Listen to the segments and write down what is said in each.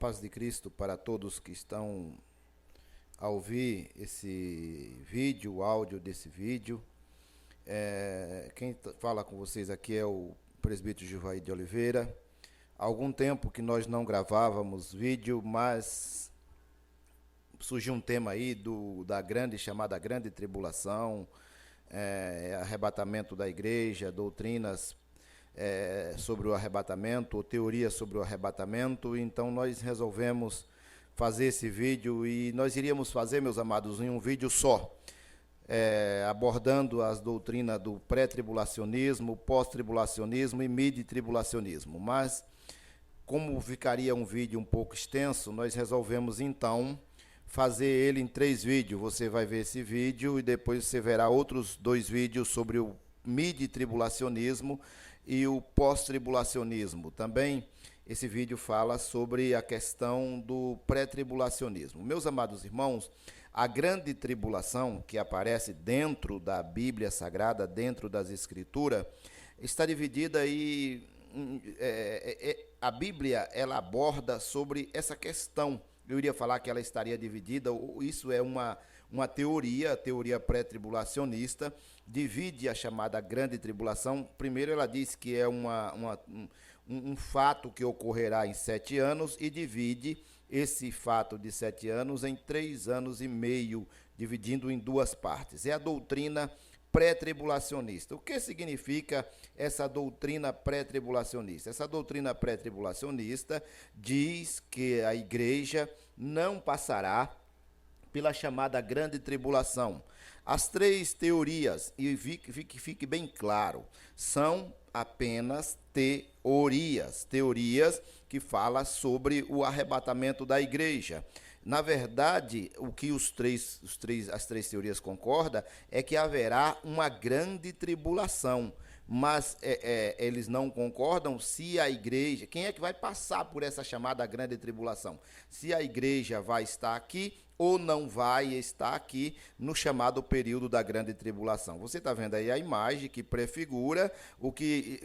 paz de Cristo para todos que estão a ouvir esse vídeo, o áudio desse vídeo. Quem fala com vocês aqui é o presbítero Gilvair de Oliveira. Há algum tempo que nós não gravávamos vídeo, mas surgiu um tema aí chamada grande tribulação, arrebatamento da igreja, doutrinas sobre o arrebatamento, ou teorias sobre o arrebatamento. Então nós resolvemos fazer esse vídeo, e nós iríamos fazer, meus amados, em um vídeo só, abordando as doutrinas do pré-tribulacionismo, pós-tribulacionismo e mid-tribulacionismo. Mas, como ficaria um vídeo um pouco extenso, nós resolvemos então fazer ele em 3 vídeos. Você vai ver esse vídeo e depois você verá outros 2 vídeos sobre o mid-tribulacionismo e o pós-tribulacionismo. Também esse vídeo fala sobre a questão do pré-tribulacionismo. Meus amados irmãos, a grande tribulação que aparece dentro da Bíblia Sagrada, dentro das Escrituras, está dividida aí. A Bíblia, ela aborda sobre essa questão. Eu iria falar que ela estaria dividida, isso é uma teoria, a teoria pré-tribulacionista, divide a chamada grande tribulação. Primeiro ela diz que é um fato que ocorrerá em 7 anos, e divide esse fato de 7 anos em 3 anos e meio, dividindo em 2 partes. É a doutrina pré-tribulacionista. O que significa essa doutrina pré-tribulacionista? Essa doutrina pré-tribulacionista diz que a igreja não passará pela chamada grande tribulação. As 3 teorias, e fique bem claro, são apenas teorias que falam sobre o arrebatamento da igreja. Na verdade, o que as três teorias concordam é que haverá uma grande tribulação, mas eles não concordam se a igreja, quem é que vai passar por essa chamada grande tribulação? Se a igreja vai estar aqui ou não vai estar aqui no chamado período da grande tribulação. Você está vendo aí a imagem que prefigura o que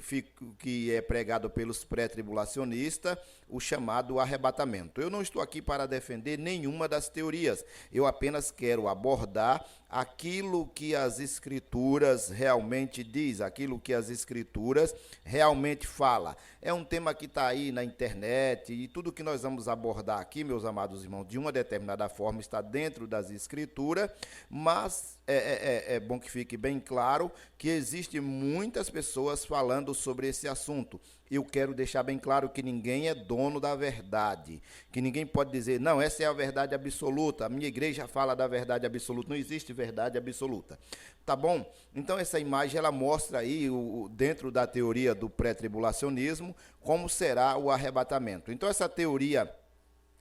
é pregado pelos pré-tribulacionistas, o chamado arrebatamento. Eu não estou aqui para defender nenhuma das teorias, eu apenas quero abordar aquilo que as Escrituras realmente diz, aquilo que as Escrituras realmente fala. É um tema que está aí na internet, e tudo que nós vamos abordar aqui, meus amados irmãos, de uma determinada forma está dentro das Escrituras, mas é bom que fique bem claro que existem muitas pessoas falando sobre esse assunto. Eu quero deixar bem claro que ninguém é dono da verdade, que ninguém pode dizer, não, essa é a verdade absoluta, a minha igreja fala da verdade absoluta. Não existe verdade absoluta, tá bom? Então essa imagem, ela mostra aí, dentro da teoria do pré-tribulacionismo, como será o arrebatamento. Então essa teoria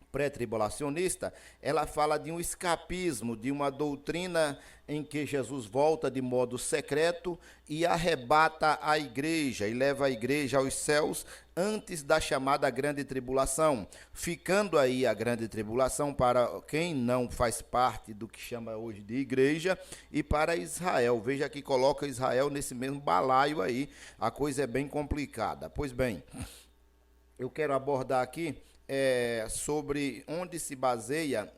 pré-tribulacionista, ela fala de um escapismo, de uma doutrina em que Jesus volta de modo secreto e arrebata a igreja e leva a igreja aos céus antes da chamada grande tribulação, ficando aí a grande tribulação para quem não faz parte do que chama hoje de igreja, e para Israel. Veja que coloca Israel nesse mesmo balaio aí, a coisa é bem complicada. Pois bem, eu quero abordar aqui sobre onde se baseiam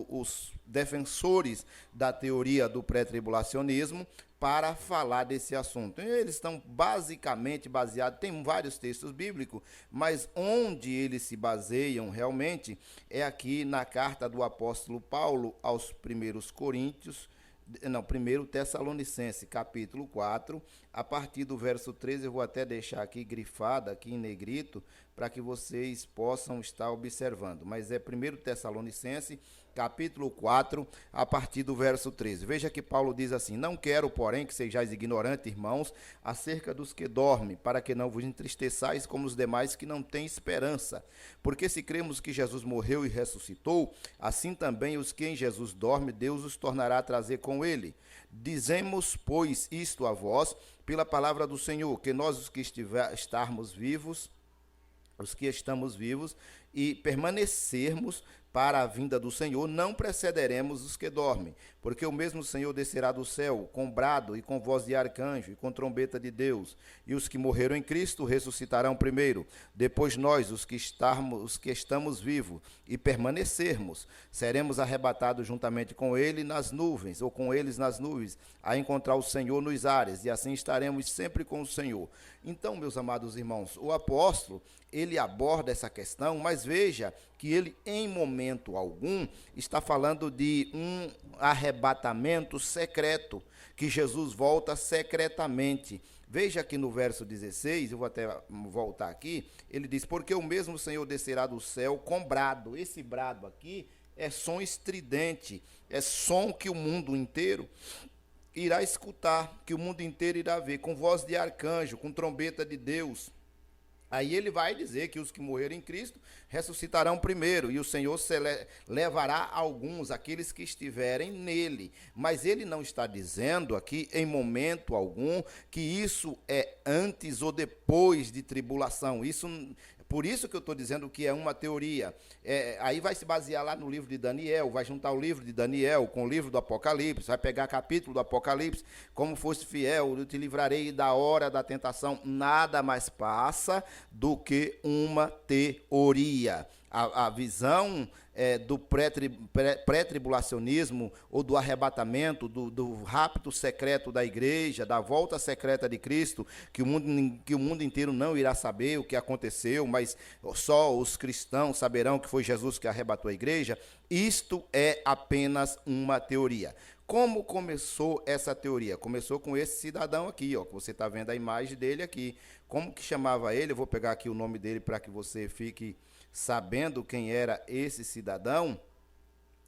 os defensores da teoria do pré-tribulacionismo para falar desse assunto. Eles estão basicamente baseados, tem vários textos bíblicos, mas onde eles se baseiam realmente é aqui na carta do apóstolo Paulo aos 1 Tessalonicenses, capítulo 4, a partir do verso 13, eu vou até deixar aqui grifado, aqui em negrito, para que vocês possam estar observando. Mas é 1 Tessalonicenses, capítulo 4, a partir do verso 13. Veja que Paulo diz assim: não quero, porém, que sejais ignorantes, irmãos, acerca dos que dormem, para que não vos entristeçais como os demais que não têm esperança. Porque se cremos que Jesus morreu e ressuscitou, assim também os que em Jesus dormem, Deus os tornará a trazer com ele. Dizemos, pois, isto a vós, pela palavra do Senhor, que nós os que estamos vivos e permanecermos, para a vinda do Senhor, não precederemos os que dormem, porque o mesmo Senhor descerá do céu com brado e com voz de arcanjo e com trombeta de Deus, e os que morreram em Cristo ressuscitarão primeiro. Depois nós, os que estamos vivos e permanecermos, seremos arrebatados juntamente com ele nas nuvens, ou com eles nas nuvens, a encontrar o Senhor nos ares, e assim estaremos sempre com o Senhor. Então, meus amados irmãos, o apóstolo, ele aborda essa questão, mas veja que ele, em momento algum, está falando de um arrebatamento secreto, que Jesus volta secretamente. Veja que no verso 16, eu vou até voltar aqui, ele diz, porque o mesmo Senhor descerá do céu com brado. Esse brado aqui é som estridente, é som que o mundo inteiro irá escutar, que o mundo inteiro irá ver, com voz de arcanjo, com trombeta de Deus. Aí ele vai dizer que os que morreram em Cristo ressuscitarão primeiro, e o Senhor levará alguns, aqueles que estiverem nele. Mas ele não está dizendo aqui, em momento algum, que isso é antes ou depois de tribulação. Por isso que eu estou dizendo que é uma teoria. Aí vai se basear lá no livro de Daniel, vai juntar o livro de Daniel com o livro do Apocalipse, vai pegar capítulo do Apocalipse, como fosse fiel, eu te livrarei da hora da tentação. Nada mais passa do que uma teoria. A visão do pré-tribulacionismo ou do arrebatamento, do rapto secreto da igreja, da volta secreta de Cristo, que o mundo inteiro não irá saber o que aconteceu, mas só os cristãos saberão que foi Jesus que arrebatou a igreja. Isto é apenas uma teoria. Como começou essa teoria? Começou com esse cidadão aqui, ó, que você está vendo a imagem dele aqui. Como que chamava ele? Eu vou pegar aqui o nome dele para que você fique sabendo quem era esse cidadão.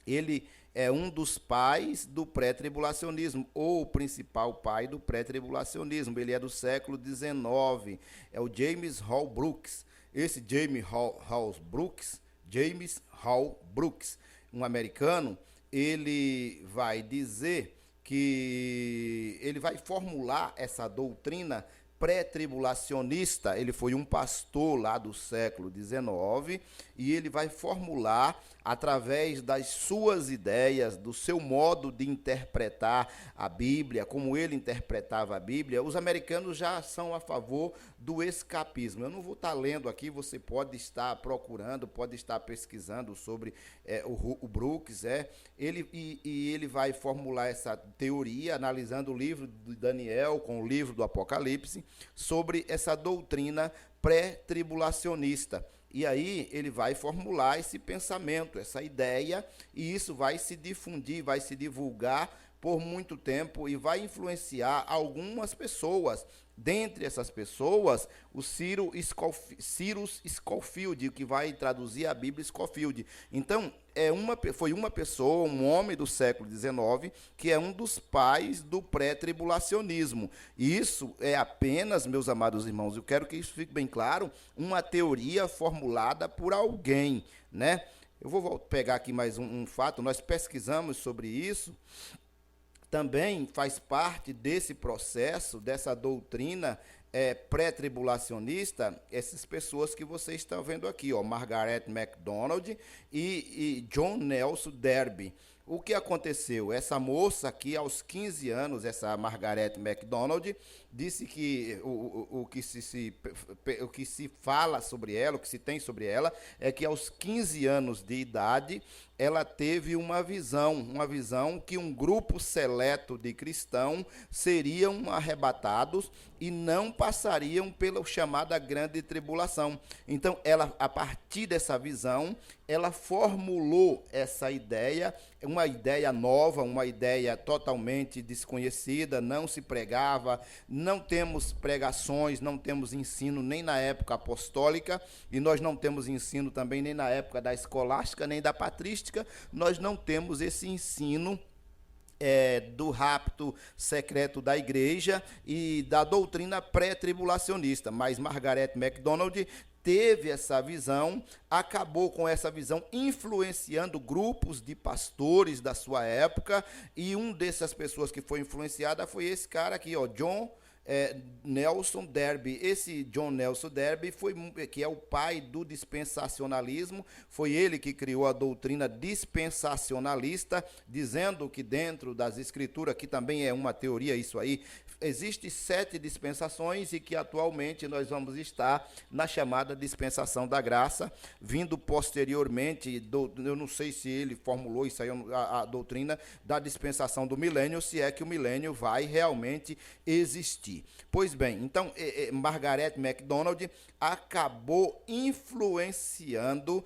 Ele é um dos pais do pré-tribulacionismo, ou o principal pai do pré-tribulacionismo. Ele é do século XIX, é o James Hall Brooks. Esse James Hall Brooks, um americano, ele vai dizer que ele vai formular essa doutrina pré-tribulacionista. Ele foi um pastor lá do século XIX e ele vai formular, através das suas ideias, do seu modo de interpretar a Bíblia, como ele interpretava a Bíblia. Os americanos já são a favor do escapismo. Eu não vou estar lendo aqui, você pode estar procurando, pode estar pesquisando sobre o Brooks. Ele vai formular essa teoria, analisando o livro de Daniel com o livro do Apocalipse, sobre essa doutrina pré-tribulacionista. E aí ele vai formular esse pensamento, essa ideia, e isso vai se difundir, vai se divulgar por muito tempo e vai influenciar algumas pessoas. Dentre essas pessoas, o Cyrus Scofield, que vai traduzir a Bíblia Scofield. Então, foi uma pessoa, um homem do século XIX, que é um dos pais do pré-tribulacionismo. E isso é apenas, meus amados irmãos, eu quero que isso fique bem claro, uma teoria formulada por alguém, né? Eu vou pegar aqui mais um fato, nós pesquisamos sobre isso. Também faz parte desse processo, dessa doutrina pré-tribulacionista, essas pessoas que vocês estão vendo aqui, ó, Margaret MacDonald e John Nelson Darby. O que aconteceu? Essa moça aqui, aos 15 anos, essa Margaret MacDonald, disse que o que se fala sobre ela, o que se tem sobre ela, é que aos 15 anos de idade, ela teve uma visão que um grupo seleto de cristãos seriam arrebatados e não passariam pela chamada grande tribulação. Então, ela, a partir dessa visão, ela formulou essa ideia, uma ideia nova, uma ideia totalmente desconhecida, não se pregava, não temos pregações, não temos ensino nem na época apostólica, e nós não temos ensino também nem na época da escolástica, nem da patrística. Nós não temos esse ensino do rapto secreto da igreja e da doutrina pré-tribulacionista. Mas Margaret MacDonald teve essa visão, acabou com essa visão, influenciando grupos de pastores da sua época, e um dessas pessoas que foi influenciada foi esse cara aqui, ó, John Nelson Darby. Esse John Nelson Darby, que é o pai do dispensacionalismo, foi ele que criou a doutrina dispensacionalista, dizendo que dentro das escrituras, que também é uma teoria isso aí, existem 7 dispensações e que atualmente nós vamos estar na chamada dispensação da graça, vindo posteriormente, eu não sei se ele formulou isso aí, a doutrina da dispensação do milênio, se é que o milênio vai realmente existir. Pois bem, então Margaret MacDonald acabou influenciando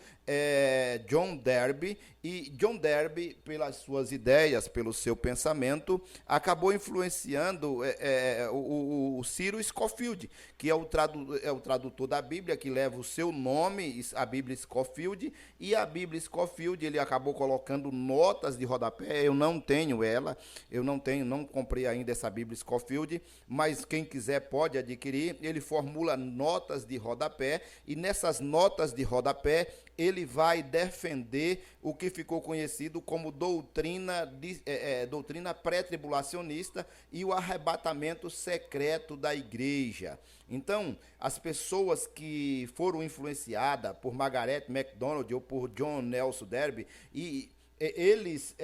John Darby, e John Darby, pelas suas ideias, pelo seu pensamento, acabou influenciando o Cyril Scofield, que é o tradutor da Bíblia, que leva o seu nome, a Bíblia Scofield, e a Bíblia Scofield ele acabou colocando notas de rodapé. Eu não tenho ela, não comprei ainda essa Bíblia Scofield, mas quem quiser pode adquirir. Ele formula notas de rodapé, e nessas notas de rodapé ele vai defender o que ficou conhecido como doutrina pré-tribulacionista e o arrebatamento secreto da igreja. Então, as pessoas que foram influenciadas por Margaret MacDonald ou por John Nelson Darby, eles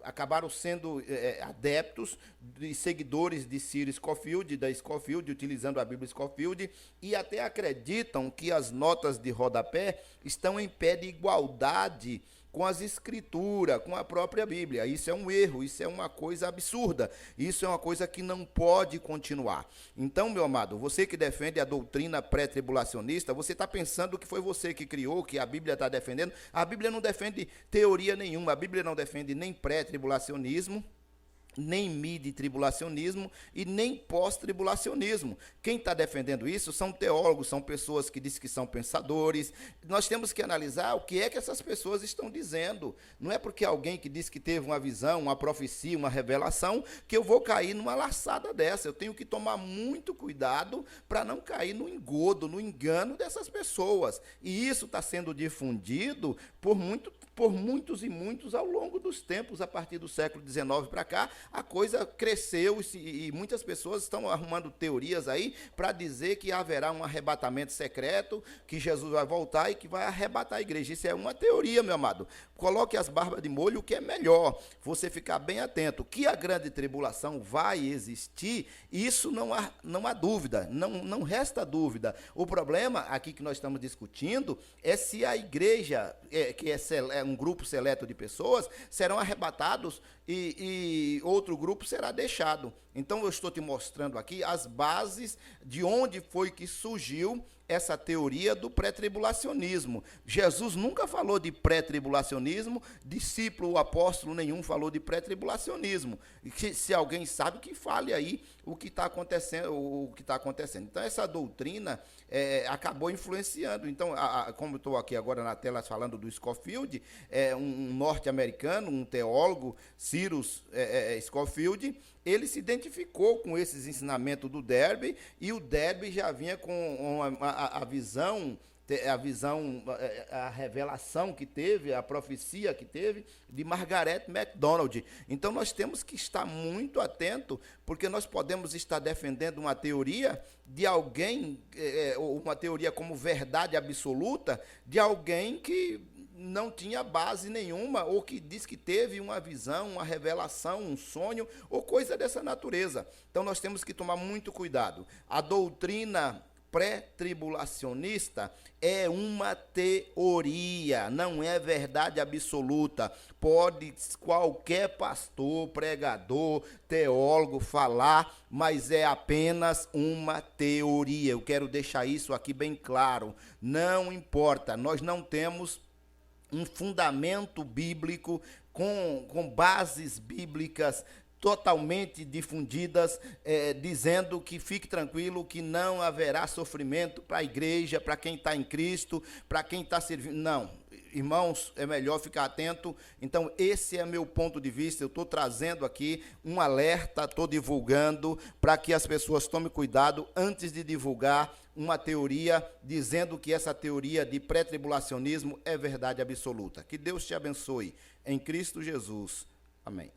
acabaram sendo adeptos e seguidores de Cyril Scofield, da Scofield, utilizando a Bíblia Scofield, e até acreditam que as notas de rodapé estão em pé de igualdade com as escrituras, com a própria Bíblia. Isso é um erro, isso é uma coisa absurda, isso é uma coisa que não pode continuar. Então, meu amado, você que defende a doutrina pré-tribulacionista, você está pensando que foi você que criou, que a Bíblia está defendendo. A Bíblia não defende teoria nenhuma, a Bíblia não defende nem pré-tribulacionismo, nem mid-tribulacionismo e nem pós-tribulacionismo. Quem está defendendo isso são teólogos, são pessoas que dizem que são pensadores. Nós temos que analisar o que é que essas pessoas estão dizendo. Não é porque alguém que diz que teve uma visão, uma profecia, uma revelação, que eu vou cair numa laçada dessa. Eu tenho que tomar muito cuidado para não cair no engodo, no engano dessas pessoas. E isso está sendo difundido por muitos e muitos ao longo dos tempos. A partir do século XIX para cá, a coisa cresceu e muitas pessoas estão arrumando teorias aí para dizer que haverá um arrebatamento secreto, que Jesus vai voltar e que vai arrebatar a igreja. Isso é uma teoria, meu amado. Coloque as barbas de molho, o que é melhor, você ficar bem atento. Que a grande tribulação vai existir, isso não há dúvida, não resta dúvida. O problema aqui que nós estamos discutindo é se a igreja, que é um grupo seleto de pessoas, serão arrebatados e outro grupo será deixado. Então eu estou te mostrando aqui as bases de onde foi que surgiu essa teoria do pré-tribulacionismo. Jesus nunca falou de pré-tribulacionismo, discípulo ou apóstolo nenhum falou de pré-tribulacionismo. Se alguém sabe, que fale aí o que está acontecendo, Então essa doutrina acabou influenciando. Então, como eu estou aqui agora na tela falando do Scofield, um norte-americano, um teólogo, Cyril Scofield, ele se identificou com esses ensinamentos do Darby, e o Darby já vinha com a visão, a revelação que teve, a profecia que teve de Margaret MacDonald. Então nós temos que estar muito atento, porque nós podemos estar defendendo uma teoria de alguém, uma teoria como verdade absoluta, de alguém que não tinha base nenhuma, ou que diz que teve uma visão, uma revelação, um sonho, ou coisa dessa natureza. Então nós temos que tomar muito cuidado. A doutrina pré-tribulacionista é uma teoria, não é verdade absoluta. Pode qualquer pastor, pregador, teólogo falar, mas é apenas uma teoria. Eu quero deixar isso aqui bem claro. Não importa, nós não temos um fundamento bíblico com bases bíblicas totalmente difundidas, dizendo que fique tranquilo, que não haverá sofrimento para a igreja, para quem está em Cristo, para quem está servindo. Não, irmãos, é melhor ficar atento. Então esse é meu ponto de vista. Eu estou trazendo aqui um alerta, estou divulgando, para que as pessoas tomem cuidado antes de divulgar uma teoria, dizendo que essa teoria de pré-tribulacionismo é verdade absoluta. Que Deus te abençoe. Em Cristo Jesus. Amém.